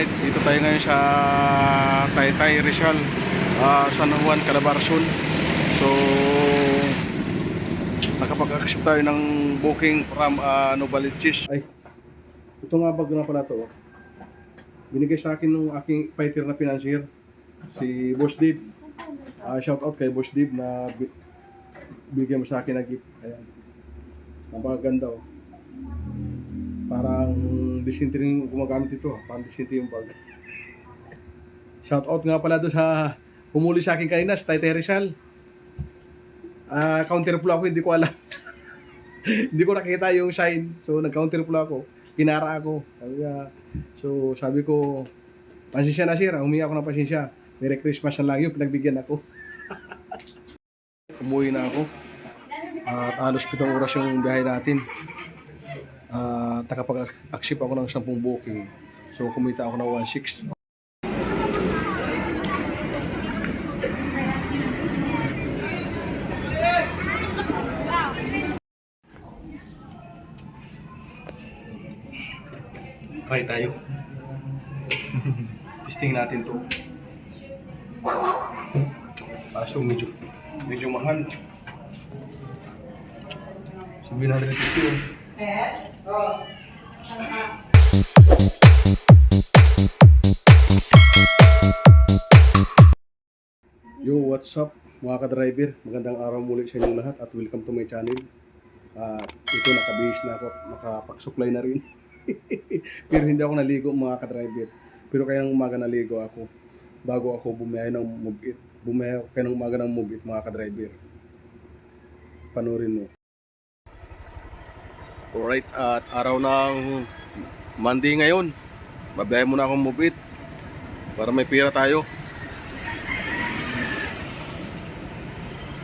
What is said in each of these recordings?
Alright, dito tayo ngayon sa Taytay Rizal, San Juan, Calabarzon. So, nakapag-accept tayo ng booking from Novaliches. Ay, ito nga bag na pala to. Binigay sa akin ng aking fighter na financier, si Boss Dave. Shout out kay Boss Dave na bigyan mo sa akin na gift. Ayan. Napakaganda oh. Parang disente rin gumagamit ito. Parang disente yung bag. Shout out nga pala doon sa humuli sa akin kanina sa Taytay Rizal. Counter flow ako, hindi ko alam. Hindi ko nakita yung sign. So nag-counter flow ako. Pinara ako. Sabi ko, pasensya na sir. Humingi ako ng pasensya. Merry Christmas na lang yun. Pinagbigyan ako. Umuwi na ako. At halos 7 oras yung biyahe natin. Nakapag-accept ako ng 10 booking. So kumita ako ng 1.6. Try tayo. Testing natin to. So medyo mahal. 750. Yo, what's up mga ka-driver? Magandang araw muli sa inyong lahat at welcome to my channel. Ito nakabihis na ako, nakapag-supply na rin. Pero hindi ako naligo mga ka-driver. Pero kaya ng umaga naligo ako bago ako bumiyahe ng Move-It. Bumiyahe kaya ng umaga ng Move-It mga ka-driver. Panurin mo. Alright, at araw ng Monday ngayon. Babiyahe muna akong Move-It para may pira tayo.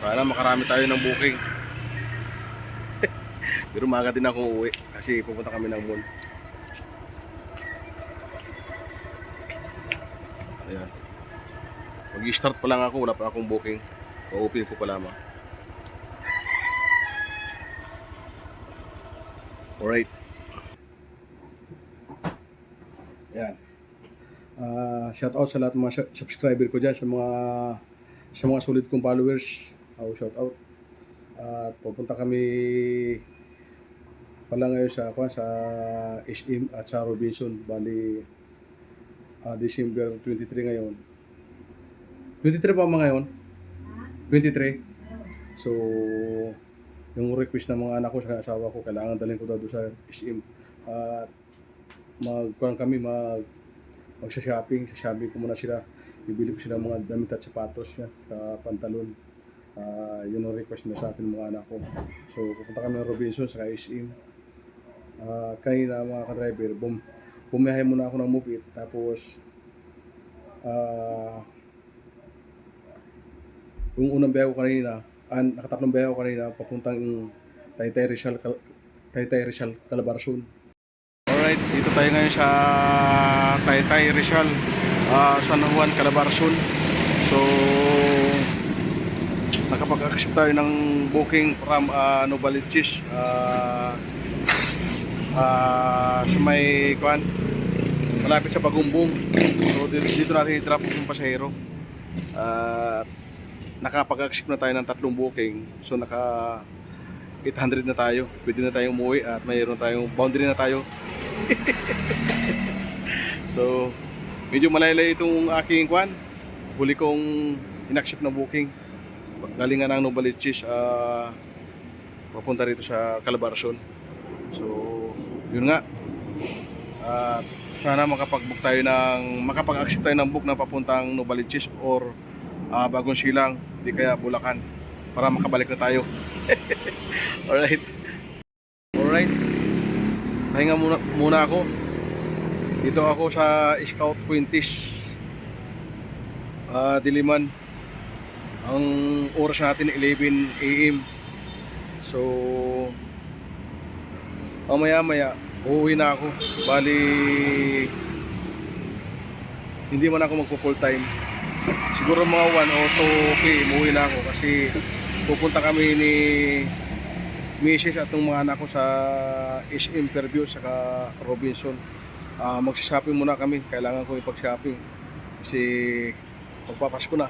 Sana makarami tayo ng booking. Pero maaga din akong uwi kasi pupunta kami ng mall. Ayan. Mag-i-start pa lang ako, wala pa akong booking. O-open ko pa lamang. Alright. Ayan. Shout out sa lahat ng mga subscriber ko dyan, sa mga solid kong followers. Shout out. At pupunta kami pala ngayon sa SM at sa Robinson. Bali December 23 ngayon. 23 pa mga ngayon? 23. So yung request ng mga anak ko sa asawa ko, kailangan dalhin ko daw doon sa SM. At magsha-shopping. Sa shopping ko muna sila. Bibili ko sila mga damit at sapatos sa pantalon. Yun ang request na sa akin ng mga anak ko. So pupunta kami ng Robinson sa SM. Kanina mga ka-driver, bumiyahe muna ako ng Move-It. Tapos yung unang biyahe ko kanina, nakatatlong biyahe ko kanina papuntang Taytay Rizal, Calabarzon. Alright, dito tayo ngayon sa Taytay Rizal, San Juan, Calabarzon. So nakapag-accept tayo ng booking from Novaliches sa may kuan, malapit sa Pagumbong. So dito natin i-drop yung pasahero. Nakapag-accept na tayo ng 3 booking. So naka 800 na tayo. Pwede na tayong umuwi at mayroon tayong boundary na tayo. So medyo malaylay itong aking kuan. Huli kong in-accept na booking. Galing nga ng Novaliches, papunta rito sa Calabarzon. So yun nga, sana makapag-accept tayo ng book na papuntang Novaliches or Bagong Silang, di kaya Bulacan, para makabalik na tayo. Alright, pahinga muna ako. Dito ako sa Scout Quintis, Diliman. Ang oras natin 11 AM. So maya uuwi na ako. Bali hindi man ako magpo full time. Siguro mga 1 o 2 PM uuwi na ako kasi pupunta kami ni Mrs. at ng mga anak ko sa SM Fairview saka Robinson. Magsa-shopping muna kami. Kailangan ko ipag-shopping kasi magpapasko na.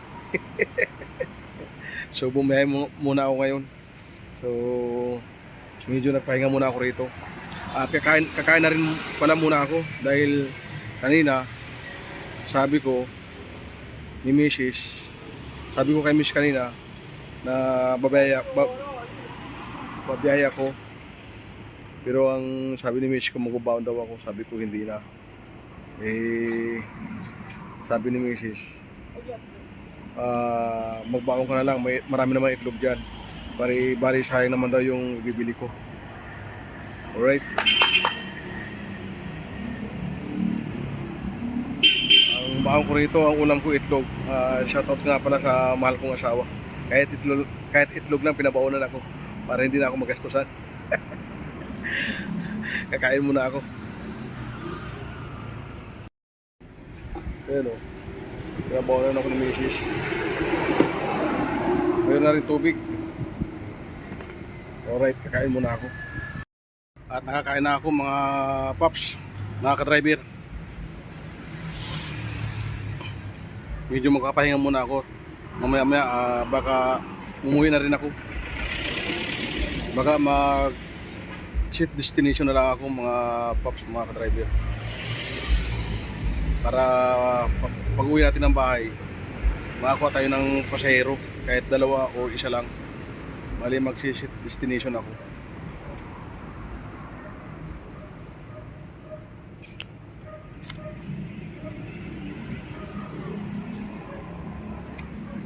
So bumiyahe muna ako ngayon. So medyo nagpahinga muna ako rito. At kakain na rin pala muna ako dahil kanina sabi ko ni Mrs. Sabi ko kay Miss kanina na babiyahe ako. Pero ang sabi ni Miss ko magbabaon daw ako. Sabi ko hindi na. Sabi ni Mrs. Magbaon ka na lang. Marami naman itlog dyan. Bari sayang naman daw yung bibili ko. Alright. Ang baon ko rito, ang ulam ko itlog. Shoutout nga pala sa mahal kong asawa. Kahit itlog lang pinabaonan ako para hindi na ako magastusan. Kakain muna ako. Ayan o. Pinabaonan ako ni Mrs. Mayroon na rin tubig. Alright, kakain muna ako. At nakakain na ako mga paps, mga ka-driver. Medyo magpapahinga muna ako. Mamaya baka umuwi na rin ako. Baka mag set destination na lang ako mga paps, mga ka-driver. Para pag uwi natin ng bahay, makakuha tayo ng pasahero, kahit dalawa o isa lang. Mali mag-set destination ako.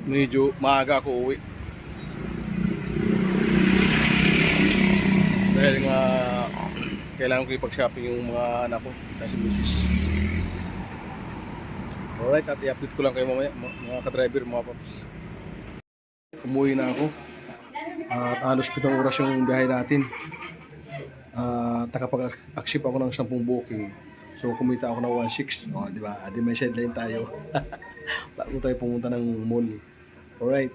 Medyo maaga ako uwi dahil nga kailangan ko ipag-shopping yung mga anak ko kasi misis. Alright, at i-update ko lang kayo mamaya mga ka-driver, mga paps. Umuwi na ako at halos 7 oras yung biyahe natin. Nakapag-accept ako ng 10 booking, so kumita ako ng 1.6. Di ba? Di may sideline tayo. Bago tayo pumunta ng mall. Alright,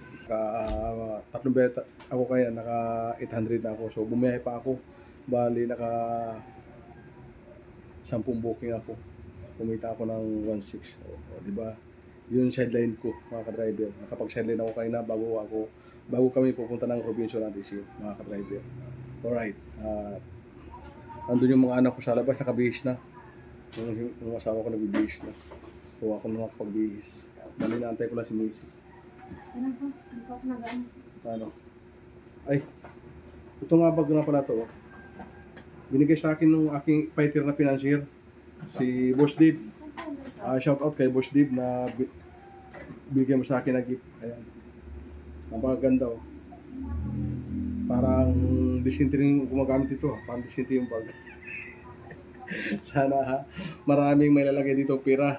tatlong beta ako kaya naka 800 na ako. So bumiyahe pa ako. Bali naka 10 booking ako. Kumita ako ng 1.6. Di ba? Yun sideline ko, mga ka-driver. Nakapag-sideline ako kanina bago kami pupunta ng Robinson Antisio, mga ka-driver. Alright. Andun yung mga anak ko sa labas, nakabihis na. Yung asawa ko nagbibihis na. So ako na nakapag-bihis. Bali naantay ko lang si Missy. Ano? Ay, ito nga bag na pala to. Binigay sa akin ng aking fighter na financier, si Boss Dave. Shout out kay Boss Dave na bigyan mo sa akin na gift. Ayan. Napakaganda oh. Parang disintery yung gumagamit ito. Parang disintery yung bag. Sana maraming may lalagay dito pera.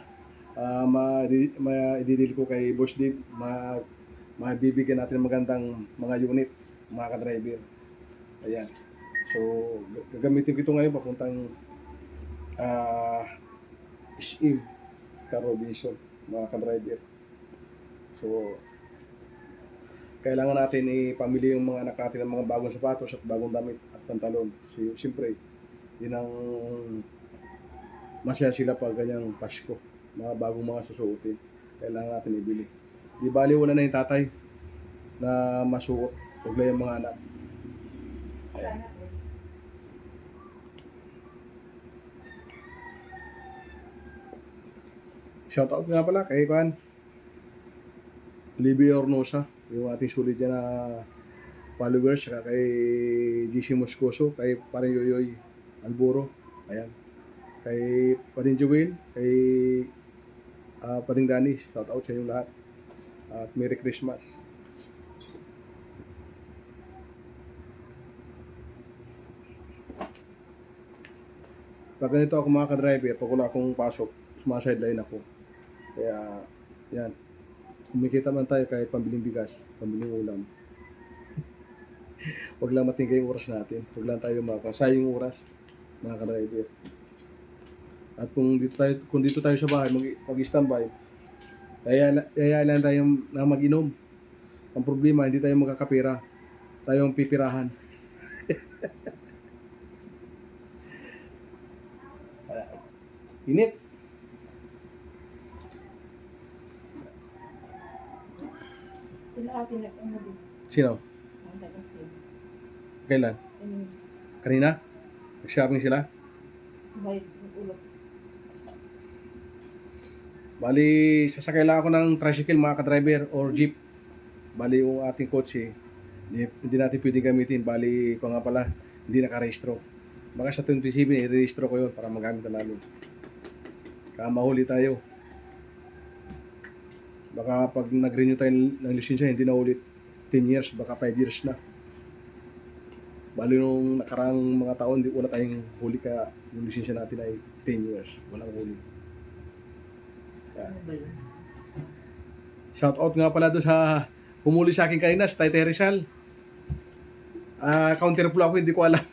Ma-i-deal ko kay Boss Dave. Mabibigyan natin ng magandang mga unit, mga ka-driver. Ayan. So, gagamitin ko ito ngayon papuntang SM Robinson, mga ka-driver. So, kailangan natin ipamili yung mga anak natin ng mga bagong sapatos at bagong damit at pantalon. Siyempre, yun ang masaya sila pag ganyang Pasko. Mga bagong mga susuotin. Kailangan natin ibili. Di bali wala na yung tatay na masuot. Huwag na yung mga anak. Ayan. Shoutout nga pala kay Juan Libby Ornosa, yung ating sulit dyan na followers, saka kay GC Moscoso, kay Paring Yoyoy Alburo, ayan, kay Paring Joel, kay Paring Dani, shoutout sa inyong lahat at Merry Christmas. Pag ganito ako mga ka-driver, pag wala akong pasok, sumasideline ako. Kaya, yan. Kumikita man tayo kahit pambiling bigas, pambiling ulam. Huwag lang matingkay yung oras natin. Huwag lang tayo sayang yung oras, mga ka-driver. At kung dito tayo sa bahay, mag-standby, kaya lang tayo na mag-inom. Ang problema, hindi tayo magkakapira. Tayong pipirahan. Init. Sila atin ano din. Sino? Ang kasi. Kailan? Kanina? Nag-shopping sila? Bayad ng ulo. Bali, sasakay lang ako ng tricycle mga ka-driver or jeep. Bali, yung ating kotse, hindi natin pwedeng gamitin. Bali, kung nga pala, hindi nakarehistro. Baka sa 27, i-rehistro ko yun para magamit na namin. Kaya mahuli tayo. Baka pag nag-renew tayo ng lisensya, hindi na ulit 10 years, baka 5 years na. Bali nung nakarang mga taon, wala tayong huli kaya yung lisensya natin ay 10 years. Walang huli. Ano ba yun? Shout out nga pala doon sa humuli sa akin kanina, sa Taytay Rizal. Counterflow ako, hindi ko alam.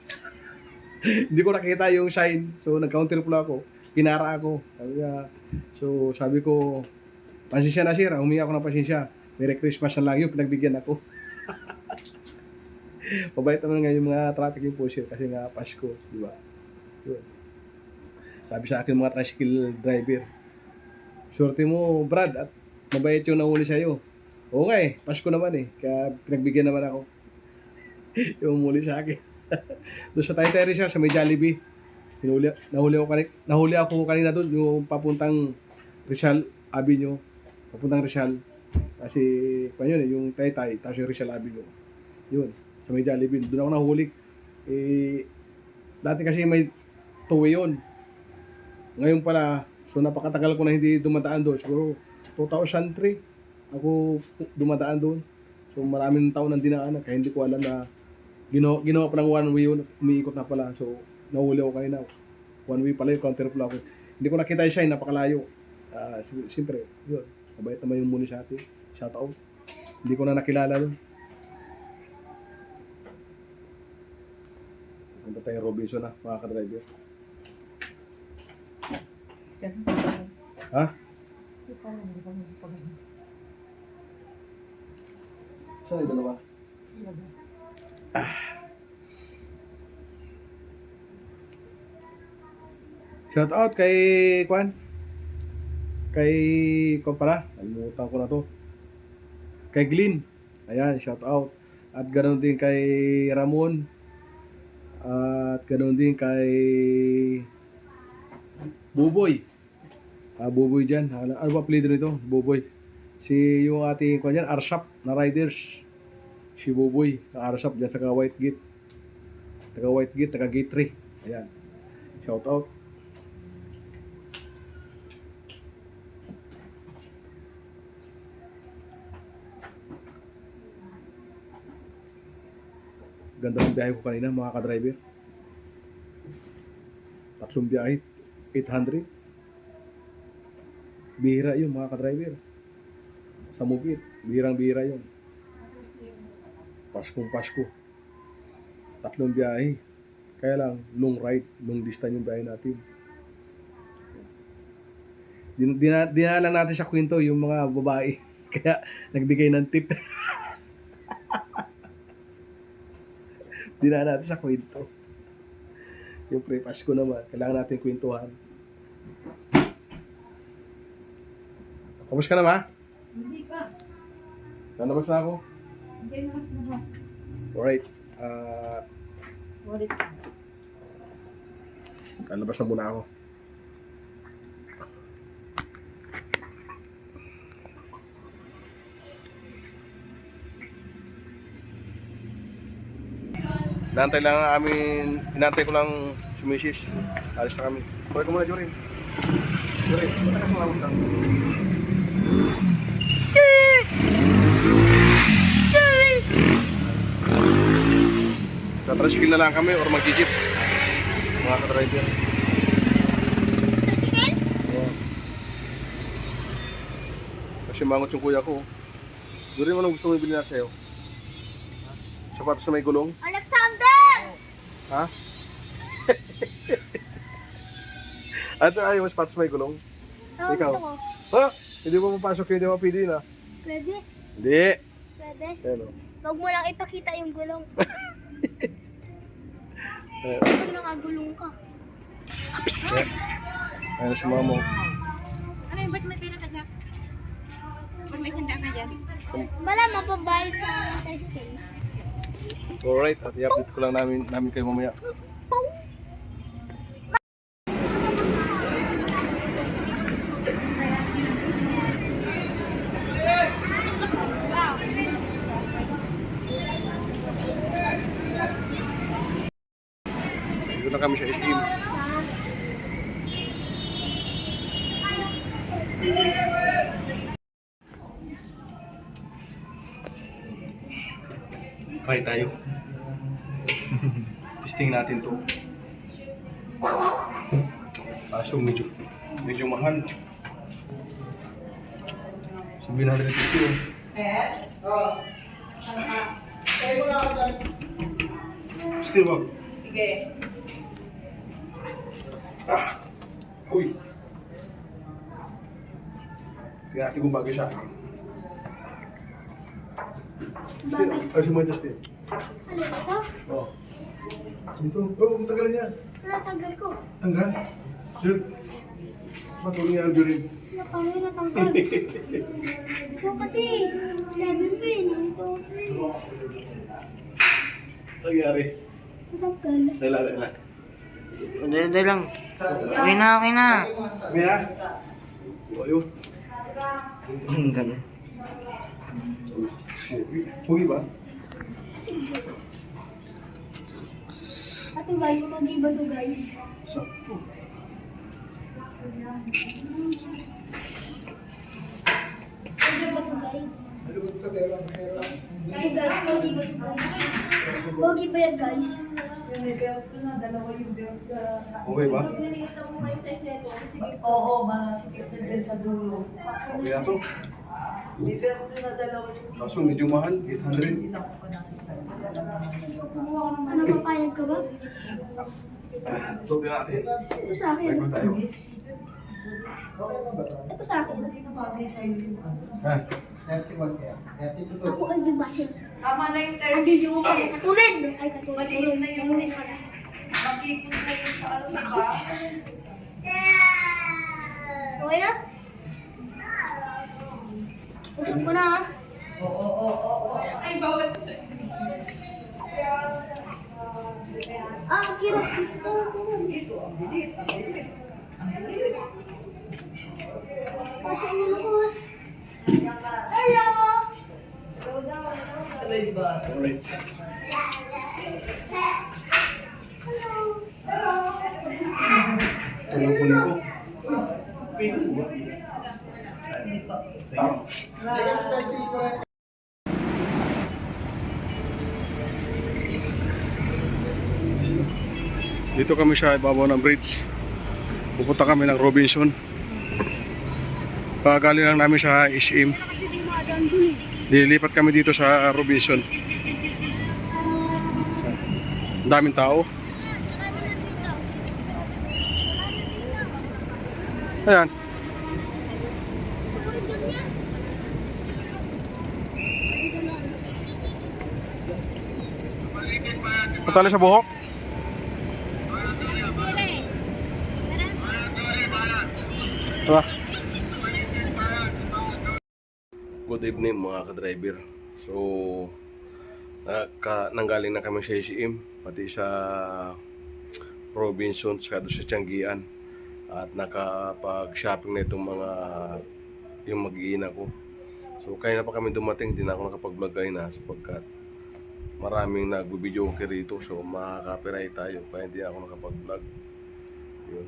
Hindi ko nakita yung sign. So nag-counterflow ako. Pinara ako. Sabi ko, pasensya na sir, humingi ako ng pasensya. Merry Christmas na lang yun, pinagbigyan ako. Pabait naman nga yung mga traffic enforcer kasi nga Pasko, di ba? Yun. Sabi sa akin mga tricycle driver, swerte mo Brad at mabait yung nahuli sa'yo. Oo nga eh, Pasko naman eh, kaya pinagbigyan naman ako. Yung muli sa akin. Doon sa Taytay Rizal, sa may Jollibee. Nahuli ako kanina doon, yung papuntang Rizal Avenue. Papuntang Rizal. Kasi, pa yun eh, yung Taytay, tapos yung Rizal Avenue. Yun, sa may Jollibee. Doon ako nahuli. Dati kasi may two-way yun. Ngayon pala, so napakatagal ko na hindi dumadaan doon. Siguro 2003 ako dumadaan doon. So maraming taon nang dinaanan kaya hindi ko alam na ginawa pa ng one way yun. Umiikot na pala. So nahuli ako kanina. One way pala yung counterflow ako. Hindi ko nakita yung sign, napakalayo. Siyempre, yun. Mabait naman yung muli sa atin. Shout out. Hindi ko na nakilala doon. Punta tayo Robinson na, mga ka-driver. Ganun ba yun? Ha? Hindi pa rin pag Saan yung dalawa? labas. Shout out kay Kwan. Kay Kwan pala. Alimutan ko na to. Kay Glyn. Ayan, shout out. At ganoon din kay Ramon. At ganoon din kay Buboy. Buboy dyan. Ano ba apelido nito? Buboy. Si yung ating Kwan dyan, Arshap na riders. Si Buboy. Sa Arshap dyan sa White Gate. Taga White Gate, taga Gate 3. Ayan. Shout out. Ganda ng biyahe ko kanina mga ka-driver. 3 biyahe, 800. Bihira yun mga ka-driver. Sa Mubit, bihirang-bihira yun. Paskong Pasko. 3 biyahe. Kaya lang, long ride, long distance yung biyahe natin. Dinala natin sa kwento yung mga babae. Kaya nagbigay ng tip. Dinala natin sa kwento. Yung pre-Pasko naman, kailangan natin kwentuhan. Tapos ka na ba? Hindi pa. Lalabas na ako? Hindi na. Alright. Walit. Lalabas na muna ako. Inantay ko lang sumisis. Alis na kami. Kuhay ko muna, Jorin. Jorin, muna ka sumawag lang. Sa tricycle na lang kami or mag-jeep. Mga ka-driver. Tricycle? Oo. Kasi mangot yung kuya ko. Jorin, mo gusto mo ibili na sa'yo? Sapatos na may gulong? Alexander! Ha? Ito ayaw mo sapatos may gulong? Oo, Ikaw? gusto ko. Ha? Hindi mo mapasok yun, hindi mo mapili na. Pwede? Hindi. Pwede? Ano? Huwag mo lang ipakita yung gulong. Eh, Pag nakagulong ka. Ayun si Mamo. Ano yung ba't may pera ka dyan? Ba't may sanda ka dyan? Wala mapabayad sa testing. Alright, at i-update ko lang namin kayo mamaya. Dito na kami sa SM. Try tayo. Testing natin to. Kaso medyo mahal. 750. Still wag. Sige. Uy. Tingnan natin kung bagay siya. Still, kasi mo ito still. Ano ito? Oh. Dito. Oh, tanggalin niya. Natanggal ko. Tanggal. Dude. Matulong niya ang durin. Paano yung natanggal? Ito kasi, sabi mo eh, nandito ako sa'yo. Nangyari. Natanggal. Dala. Hindi lang. Okay na. Kaya? Ayun. Ang ganun. Pugi ba? Ito guys, pogi ba ito guys? Sakto. Pogi ba ito guys? Ito guys, pogi ba ito guys? Pogi ba yan guys? Yung may belt ko na, dalawa yung belt sa... Okay ba? Oo, masikip na din sa dulo. Okay na to. May belt ko na dalawa sa... Kaso medyo mahal. 800. Kita ko pa ng isa. Isa lang naman. Ano, papayag ka ba? Ito natin. Ito sa akin. Try ko tayo. Ito sa akin. Hindi ko bagay sa'yo yung ano. Ha? Ako ang bibasin. Tama na yung Andi 30. yung katulad. Ay, katulad. Maliit na yung Katulad pala. makikot na yung sa ano, diba? Okay na? Usap ko na ha. Oo. Ay, bawal. Ang kirap gusto ko. Bilis, ang bilis. Ang bilis. Pasok mo na ko. Hello! Alay ba? Alright. Ito lang kunin ko. Dito kami sa ibabaw ng bridge. Pupunta kami ng Robinson. Pagaling lang namin sa SM. Dilipat kami dito sa Robinson. Ang daming tao. Ayan. Patali sa buhok. Tara. Good evening mga ka-driver. So, nanggaling na kami sa SM, pati sa Robinson, saka doon sa Tianggian. At nakapag-shopping na itong yung mag-iina ko. So, kaya na pa kami dumating, hindi na ako nakapag-vlog kayo na sapagkat maraming nag-video okay rito. So, makaka-copyright tayo, kaya hindi ako nakapag-vlog. Yun.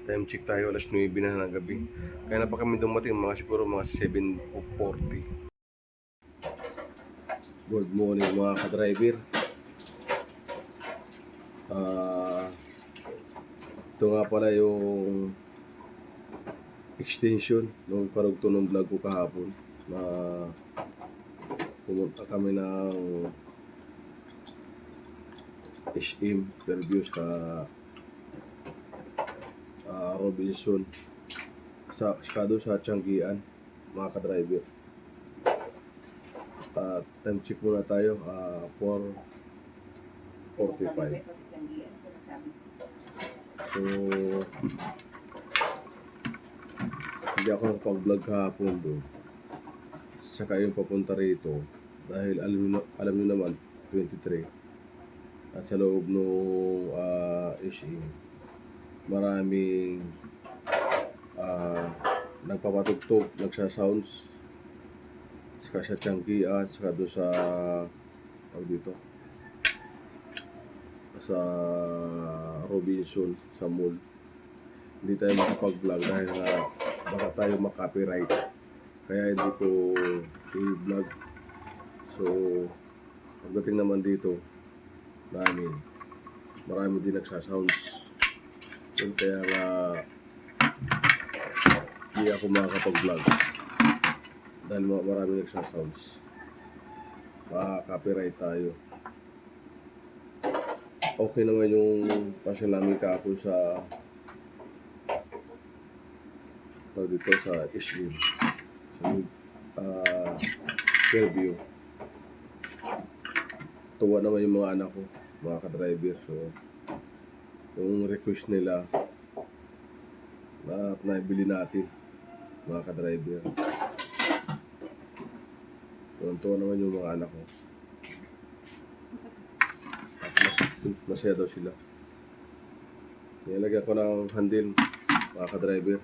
Time check tayo, alas 9 na ng gabi. Kaya na pa kami dumating, siguro mga 7:40. Good morning mga ka-driver. Ito nga pala yung extension nung karugto ng vlog ko kahapon na pumunta kami ng SM interview sa Robinson sa Tianggian mga ka-driver. Time check muna tayo, 4:45. So, hindi ako nakapag-vlog kahapon doon. Saka yung papunta rito. Dahil alam nyo naman, 23. At sa loob nung SM, maraming nagpapatugtog, nagsasounds. Saka sa Changi at saka doon sa dito sa Robinson sa mall. Hindi tayo makapag-vlog dahil nga baka tayo makapiright, kaya hindi ko i-vlog. So pagdating naman dito namin, marami din nagsasounds. So, kaya nga hindi ako makakapag-vlog dahil marami nagsasounds, copyright tayo. Okay naman yung pasyal namin kahapon sa dito sa SM sa Fairview. Tuwa naman yung mga anak ko, mga ka-driver. So yung request nila at naibili natin, mga ka-driver. Tuwa naman yung mga anak ko. Masaya daw sila. Nilagyan ko ng handle, mga ka-driver,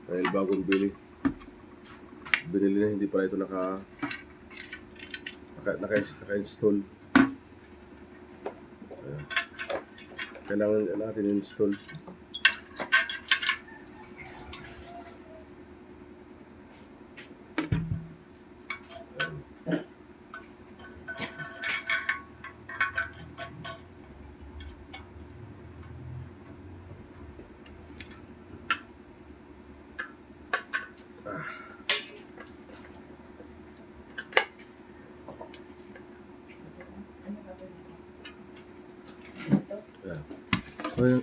dahil bagong binili na, hindi pala ito naka-install. Kailangan natin install.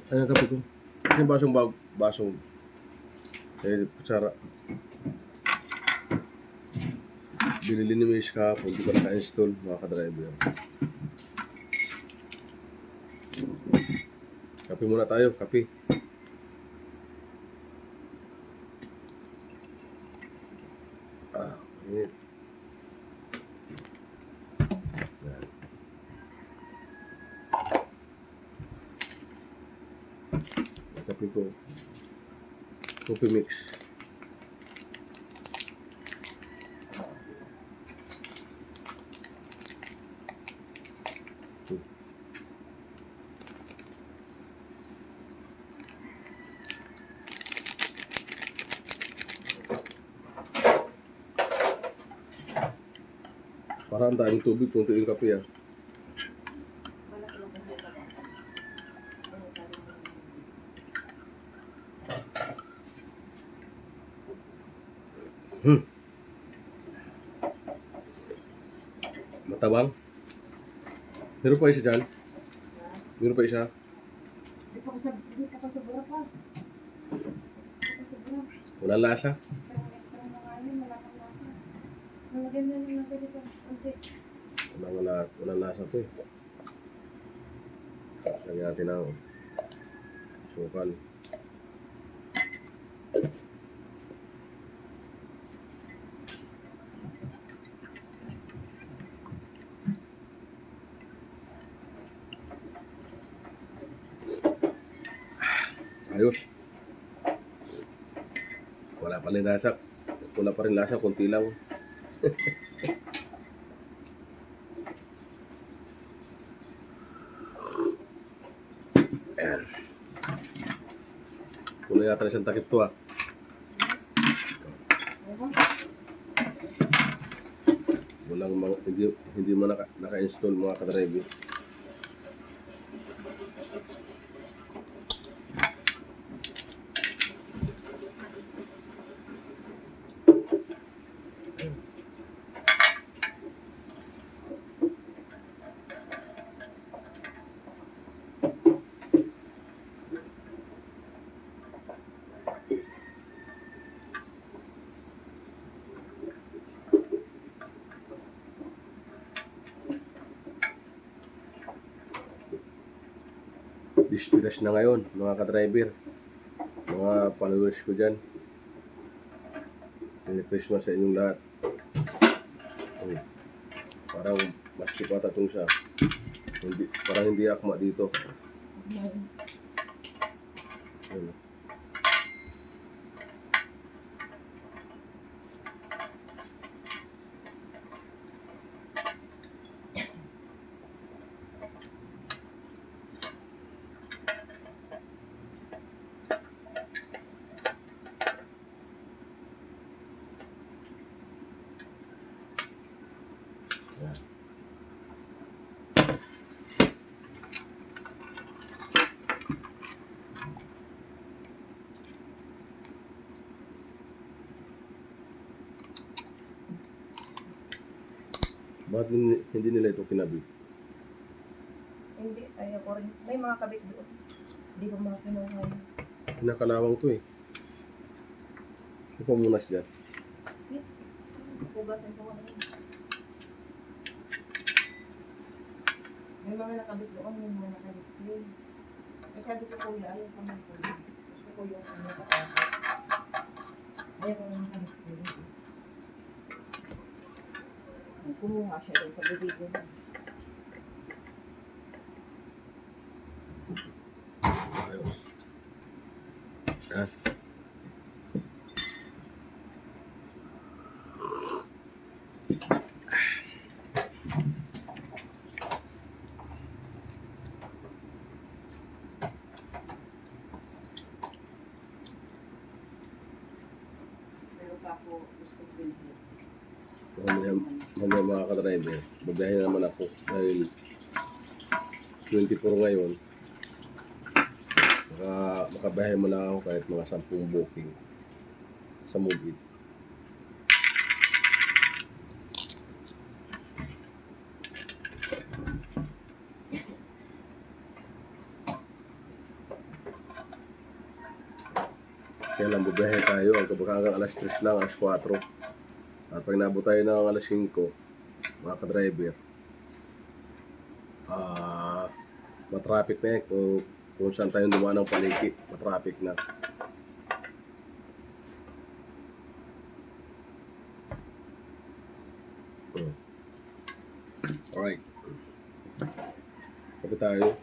Ayun kape ko. Yung basong kutsara. Binili ni Mish kahapon, hindi pa naka-install, mga ka-driver. Kape muna tayo, kape. Init. Yan. Kape ko. Coffee mix. Parang daming tubig, punto yung kape ah. Matabang. Meron pa isa dyan? Meron pa isa? Di pa ko sobra pa. Walang lasa? Extra na nga yun, wala pang lasa. Nalagyan na naman natin dito. Walang lasa po eh. Lagyan natin ang sukal. Ayos. Wala pa rin lasa. Wala pa rin lasa, kunti lang. Ayan. Wala yata na siyang takip to ah. Hindi mo naka-install mga ka-driver. Pinas na ngayon, mga ka-driver. Mga followers ko dyan. Merry Christmas sa inyong lahat. Uy, parang maski pa tatong siya. Parang hindi akma dito. Ayun. Bakit hindi nila ito kinabit? Hindi, ayaw ko rin. May mga kabit doon. Hindi ko mga kinuha yun. Pinakalawang to eh. Ito pa muna siya. Pugasan ko ano. May mga nakabit doon, may mga nakadisplay. Eh, sabi ko kuya, ayaw ko man po. Gusto ko yung ano ka. Ayaw ko yung nakadisplay. Kumuha siya doon sa bibig ko. Ayos. Ha? Pero pa ako gusto ko din. Mamaya mga ka-driver, babiyahin naman ako dahil 24 ngayon. Makabiyahe mo lang ako kahit mga 10 booking sa Move It. Kaya lang babiyahe tayo hanggang alas 3 lang, alas 4. At pag nabot tayo ng alas 5, mga ka-driver, matraffic na yan. Kung saan tayo dumaan ng palengke, matraffic na. Alright. Kapit tayo.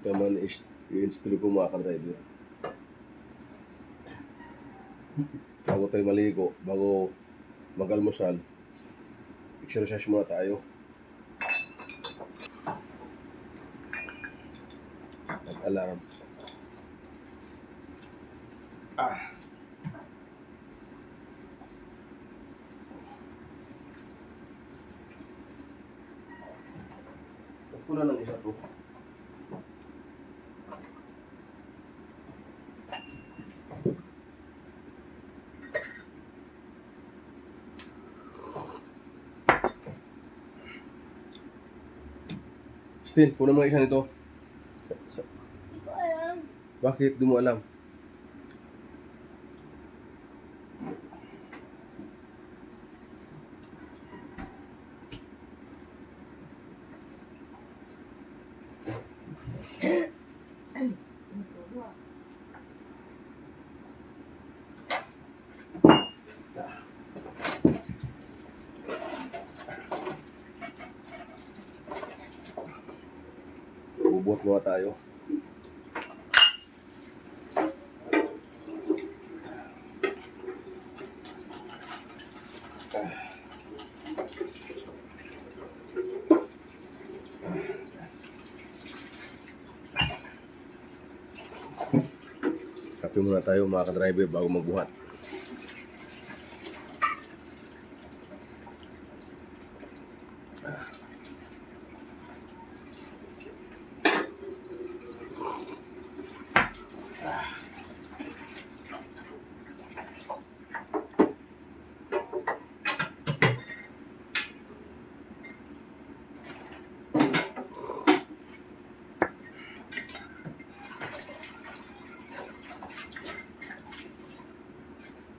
Ito naman i-install ko mga ka-driver. Bago tayo maligo, bago mag-almusal, exercise muna tayo. Nag-alarm. Off ko na ng isa to. Stin, puno mo isa nito. Hindi ko alam. Bakit? Di mo alam. Bubuhat muna tayo. Kape muna tayo mga ka-driver bago magbuhat.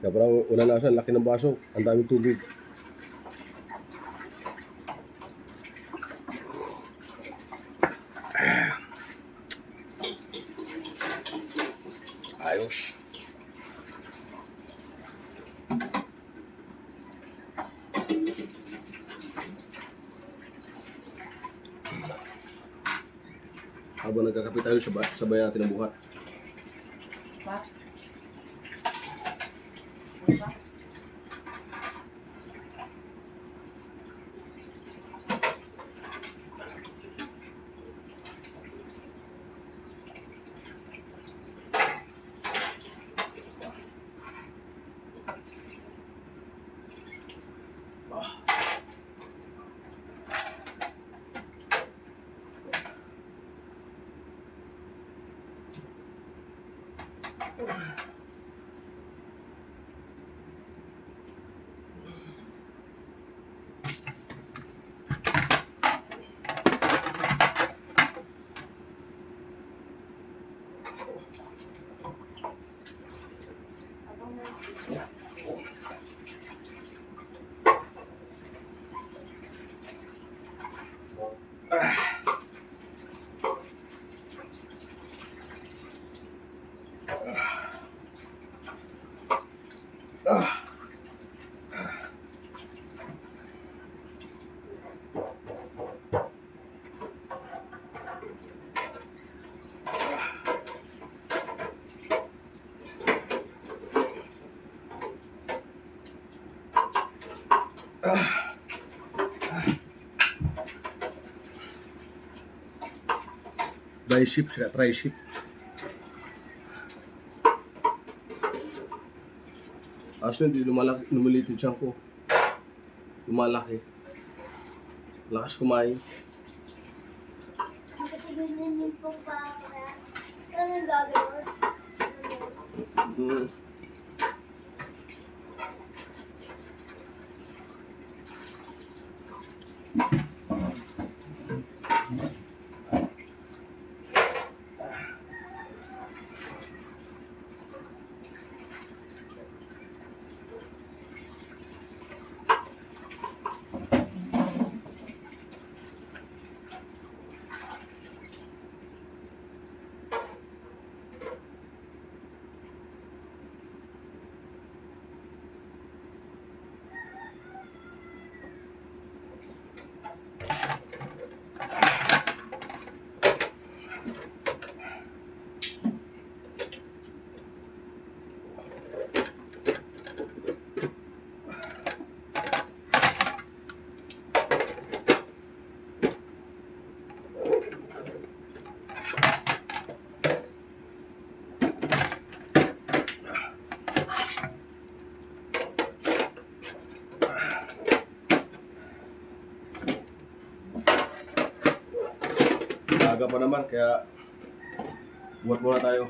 Kaya parang una na siya, laki ng baso, ang daming tubig. Ayos. Habang nagkakape tayo, sabay natin ang buhat. Pa? Dry ship, saka try ship. Aso hindi lumaliit yung tiyan ko. Lumalaki. Lakas kumain. Kasi ganyan yung pong para. Anong gagawin? Mm. Aga pa naman, kaya buhat muna tayo.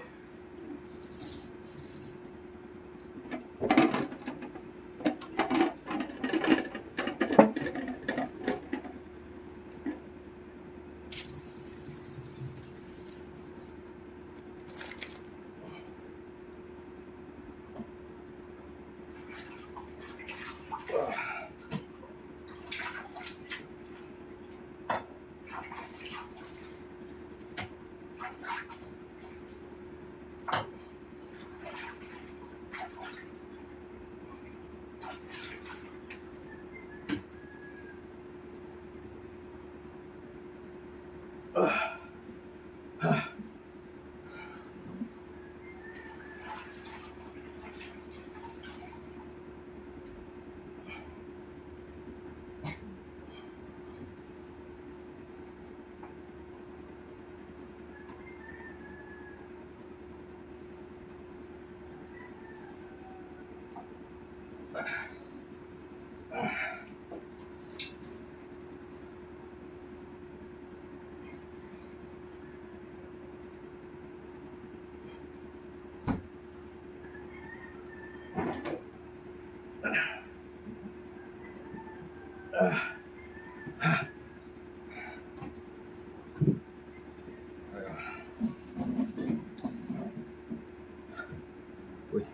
Uy,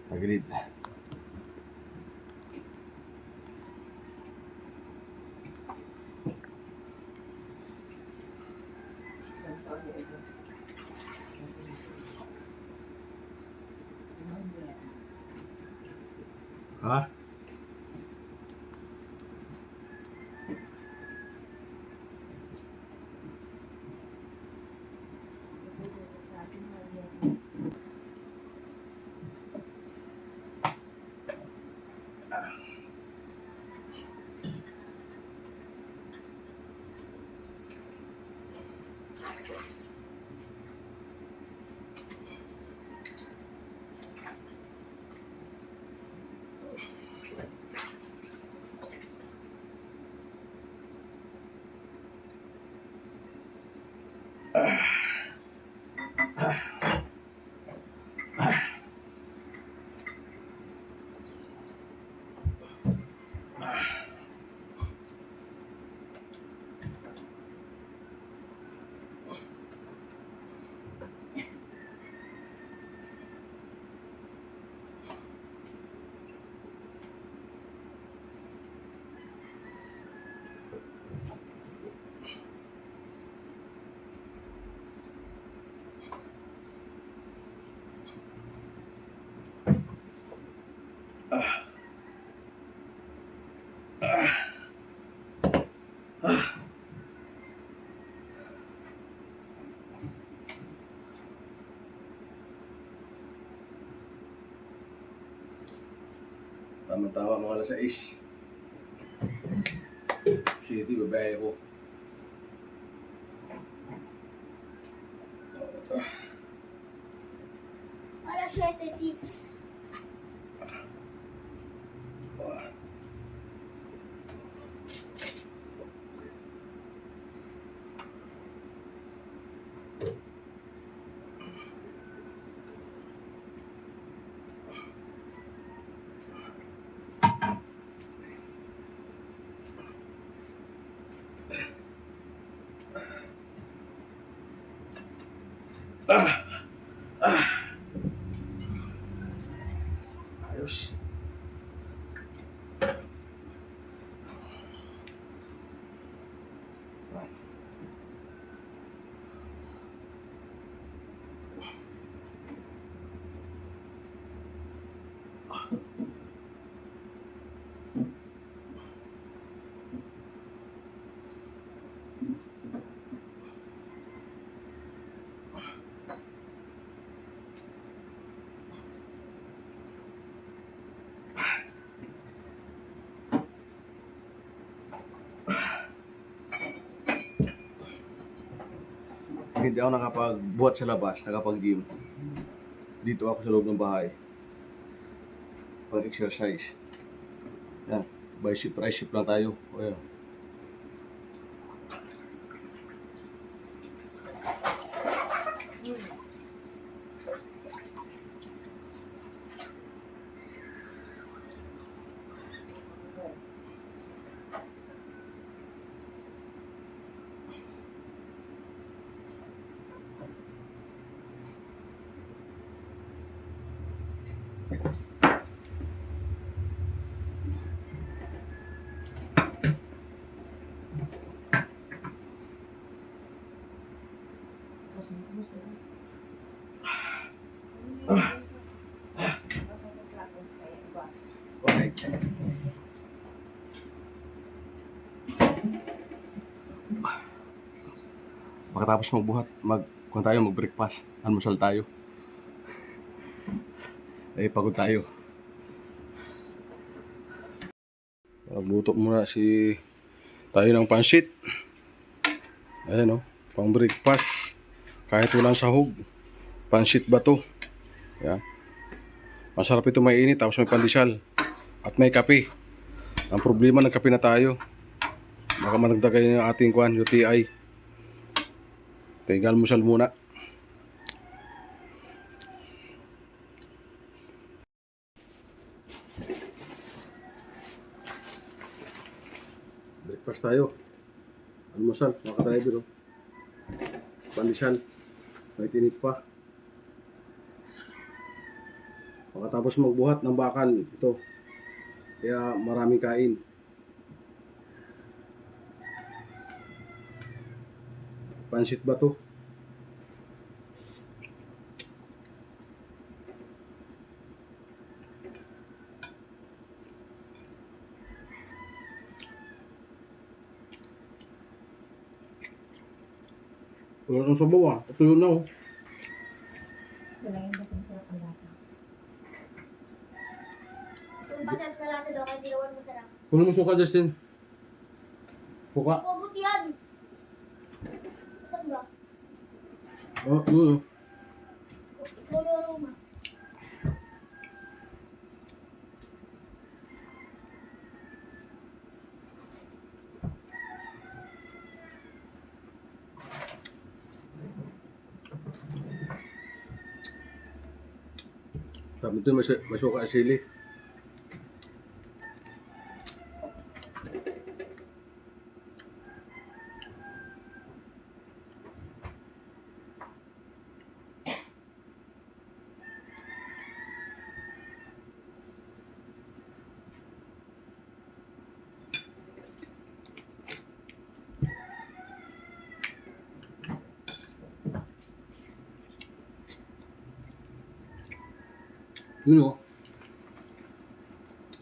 tagilid. Ha? Tama-tama mga alas 6. City, babae ko. Alas 7:06. Ayos. Hindi ako nakapagbuhat sa labas, nakapag-gym. Dito ako sa loob ng bahay. Pag-exercise. Yan. By shift, price shift lang tayo. O yan. Alright. Pagkatapos magbuhat, mag-breakfast, almusal tayo. Pagod tayo. Magluto muna tayo ng pansit. Ayan o, pang breakfast. Kahit walang sahog, pansit ba to? Yan. Masarap ito, mainit, tapos may pandesal. At may kape. Ang problema, ng kape na tayo. Baka managdagay ng ating UTI. Tinggal musal muna. Breakfast tayo. Almusal, mga ka-driver. Pandesal. May tinip pa. Pagkatapos magbuhat ng bakal, ito. Kaya maraming kain. Pansit ba to? Wala nang sabaw ah. Tuyo na oh. Wala yung basta masarap ang lasa. Kung masarap na lasa daw, kaya dilawan masarap. Kunin mo suka, Justin. Suka. Kubot yan! Saan ba? Oh, yun oh. Ikaw yung aroma. Sabi ito, may suka at sili. Yun oh.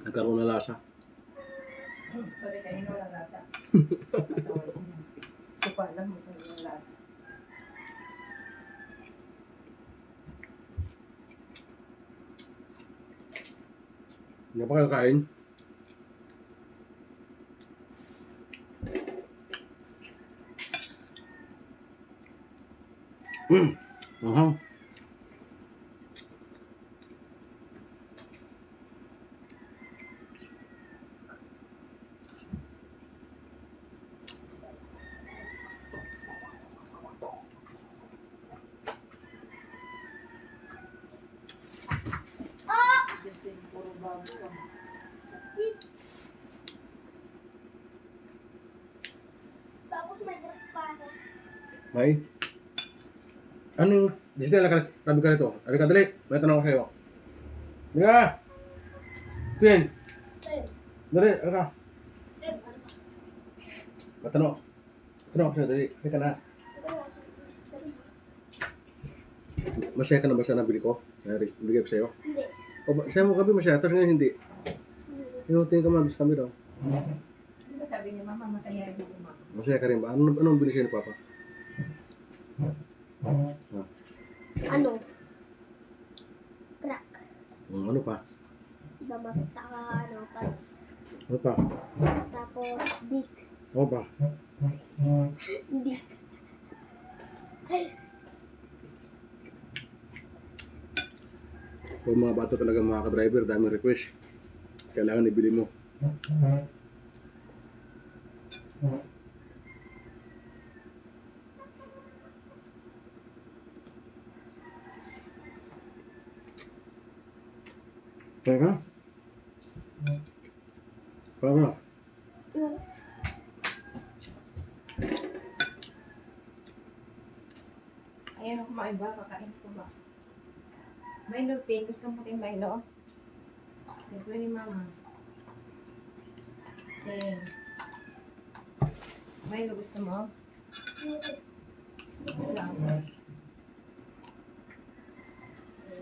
Nagkaroon na lasa. Pwede kayo wala lasa. Masawal ko na. Supa lang mo kung yung lasa. Hindi pa kayo kain? Aha. Justin, puro bago ka. Tapos may drugs pa ako. May? Ano yung... Justin, alaka, tabi ka nito. Alika, dali. May tanong ko sa'yo. Alika! Justin! Ayun. Dali, alika. Ayun, ano ba? Matanong. Tanong ko sa'yo, dali. Alika na. Masaya ka na ba sa nabili ko? Bigay ko sa'yo. Hindi. O ba, sa'yo mo kami masaya, tapos ngayon hindi. Inutin ka mabis kami daw. Di ba sabi niya, mama, masaya rin ako, mama. Masaya ka rin ba? Anong bili sa'yo ni Papa? Ano? Crack. Ano pa? Damasta ka, ano, pants. Ano pa? Tapos, dick. Ano pa? Dick. Ay, Kung mga bata talaga mga ka-driver, daming request. Kailangan ibili mo. Teka. Parang na. yun. Ayan, kumain ba? Kakain ko ba? Milo, Tin. Gusto mo rin Milo? Ito ni mama. Tin. Milo, gusto mo? Wala.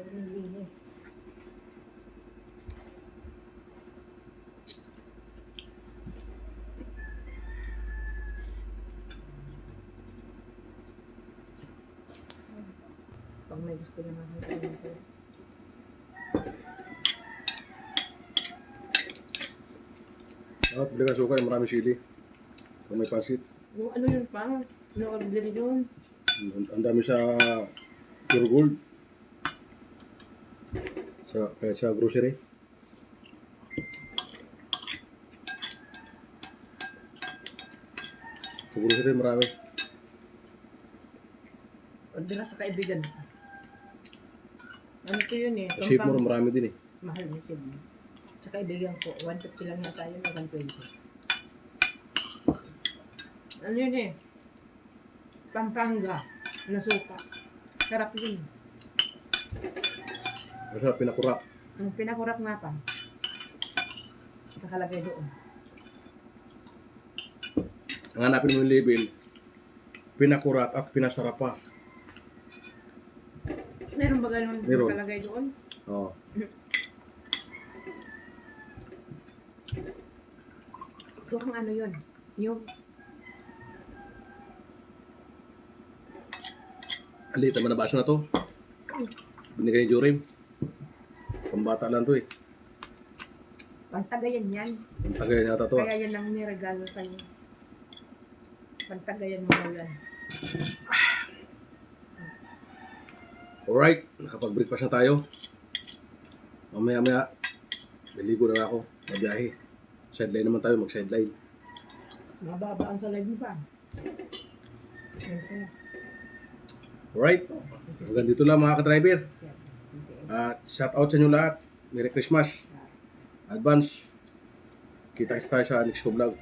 Linis. Pag may gusto naman ito. Dapat bili ka suka, yung marami sili. Kung may pansit. Yung ano yun pa? Na-order yun. Ang dami sa Pure Gold. Kaya sa grocery. Sa grocery marami. Order sa kaibigan. Ano to yun eh? Sa Shape More marami din eh. Mahal niya siya. Sa kaibigan ko, 150 lang yata yun, 120. Ano yun eh? Pampanga. Na suka. Sarap yun. Basta pinakurap. Ang pinakurap nga pa. Nakalagay doon. Ang hanapin mo yung label, pinakurap at pinasarap pa. Meron ba ganun Meron. nakalagay doon? Oo. So, kung ano yun? Yung Alit naman na baso na to. Binigay ni Jorim. Pambata lang to eh. Pantagayan yan. Ang tagay yata to ah. Kaya yan ang niregalo sa'yo. Pantagayan mo na yan. Alright, nakapag-breakfast na tayo. Mamaya-maya, naligo na ako. Mabiyahe. Sideline naman tayo, mag-sideline. Mababa ang salad mo pa. Alright, hanggang dito lang mga ka-driver. At shout out sa inyo lahat. Merry Christmas. Advance. Kita-kita tayo sa next ko vlog.